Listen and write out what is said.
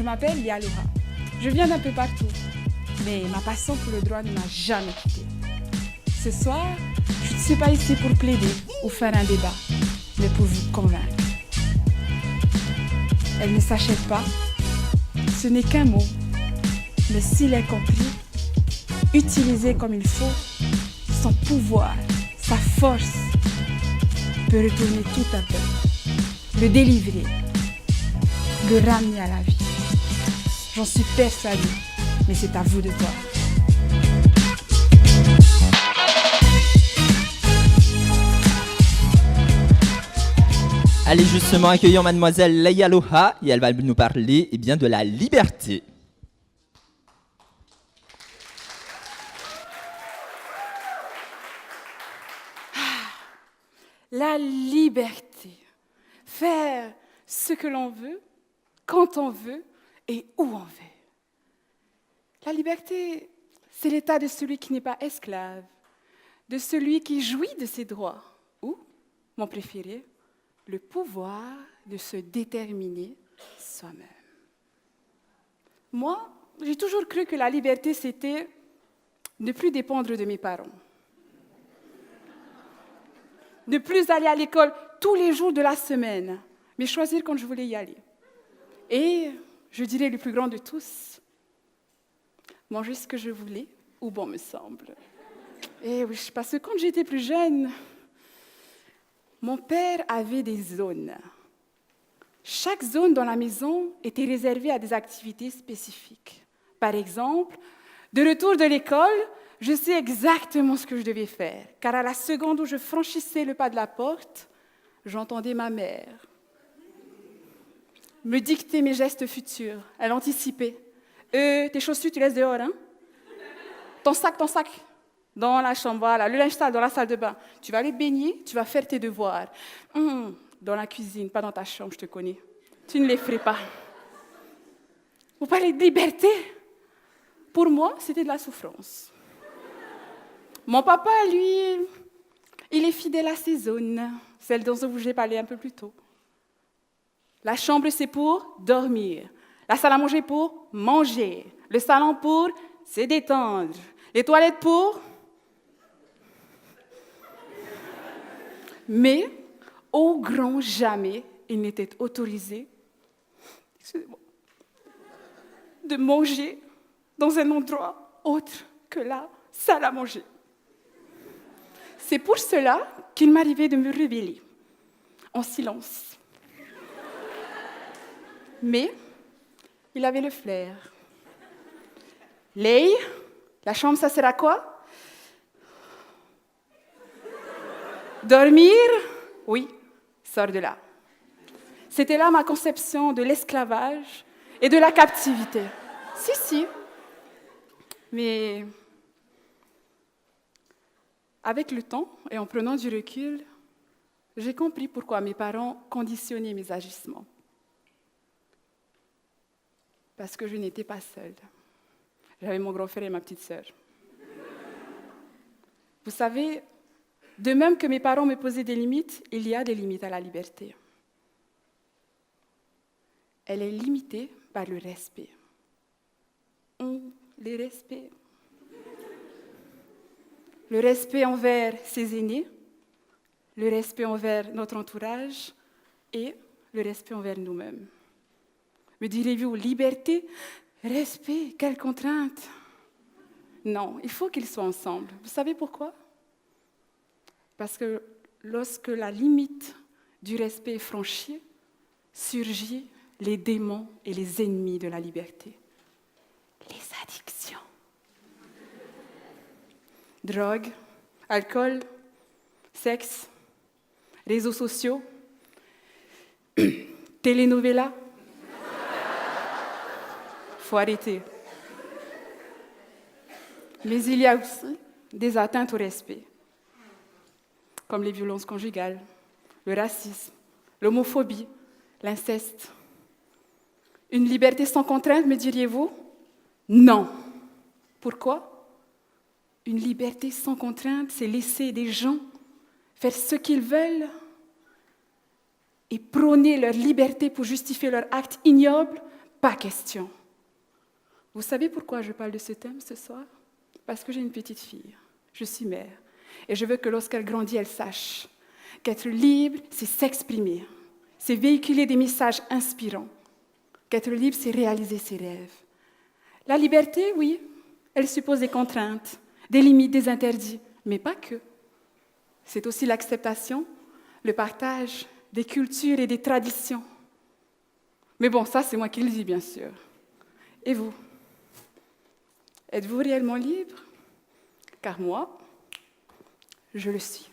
Je m'appelle Yaloha. Je viens d'un peu partout, mais ma passion pour le droit ne m'a jamais quittée. Ce soir, je ne suis pas ici pour plaider ou faire un débat, mais pour vous convaincre. Elle ne s'achète pas, ce n'est qu'un mot, mais s'il est compris, utilisé comme il faut, son pouvoir, sa force peut retourner tout un peu, le délivrer, le ramener à la vie. J'en suis persuadée, mais c'est à vous de voir. Allez, justement, accueillons mademoiselle Yaloha et elle va nous parler de la liberté. La liberté. Faire ce que l'on veut, quand on veut et où on veut. La liberté, c'est l'état de celui qui n'est pas esclave, de celui qui jouit de ses droits, ou, mon préféré, le pouvoir de se déterminer soi-même. Moi, j'ai toujours cru que la liberté, c'était ne plus dépendre de mes parents. Ne plus aller à l'école tous les jours de la semaine, mais choisir quand je voulais y aller. Et, je dirais le plus grand de tous, manger ce que je voulais, ou bon me semble. Et oui, parce que quand j'étais plus jeune, mon père avait des zones. Chaque zone dans la maison était réservée à des activités spécifiques. Par exemple, de retour de l'école, je sais exactement ce que je devais faire, car à la seconde où je franchissais le pas de la porte, j'entendais ma mère me dicter mes gestes futurs. Elle anticipait. Tes chaussures, tu laisses dehors, hein? Ton sac, dans la chambre, voilà. Le linge sale, dans la salle de bain. Tu vas aller baigner, tu vas faire tes devoirs. Dans la cuisine, pas dans ta chambre, je te connais. Tu ne les ferais pas. Vous parlez de liberté? Pour moi, c'était de la souffrance. Mon papa, lui, il est fidèle à ses zones, celles dont je j'ai parlé un peu plus tôt. La chambre, c'est pour dormir. La salle à manger pour manger. Le salon pour se détendre. Les toilettes pour... Mais, au grand jamais, il n'était autorisé, de manger dans un endroit autre que la salle à manger. C'est pour cela qu'il m'arrivait de me révéler, en silence. Mais, il avait le flair. Lei, la chambre, ça sert à quoi? Dormir? Oui, sors de là. C'était là ma conception de l'esclavage et de la captivité. Si. Mais avec le temps et en prenant du recul, j'ai compris pourquoi mes parents conditionnaient mes agissements. Parce que je n'étais pas seule. J'avais mon grand frère et ma petite sœur. Vous savez, de même que mes parents me posaient des limites, il y a des limites à la liberté. Elle est limitée par le respect. Les respects. Le respect envers ses aînés, le respect envers notre entourage et le respect envers nous-mêmes. Me direz-vous, liberté, respect, quelle contrainte? Non, il faut qu'ils soient ensemble. Vous savez pourquoi? Parce que lorsque la limite du respect est franchie, surgissent les démons et les ennemis de la liberté. Les addictions. Drogue, alcool, sexe, réseaux sociaux, télénovelas. Faut arrêter. Mais il y a aussi des atteintes au respect, comme les violences conjugales, le racisme, l'homophobie, l'inceste. Une liberté sans contrainte, me diriez-vous? Non. Pourquoi? Une liberté sans contrainte, c'est laisser des gens faire ce qu'ils veulent et prôner leur liberté pour justifier leurs actes ignobles, Pas question. Vous savez pourquoi je parle de ce thème ce soir? Parce que j'ai une petite fille. Je suis mère. Et je veux que lorsqu'elle grandit, elle sache qu'être libre, c'est s'exprimer. C'est véhiculer des messages inspirants. Qu'être libre, c'est réaliser ses rêves. La liberté, oui, elle suppose des contraintes, des limites, des interdits, mais pas que. C'est aussi l'acceptation, le partage des cultures et des traditions. Mais bon, ça, c'est moi qui le dis, bien sûr. Et vous? Êtes-vous réellement libre? Car moi, je le suis.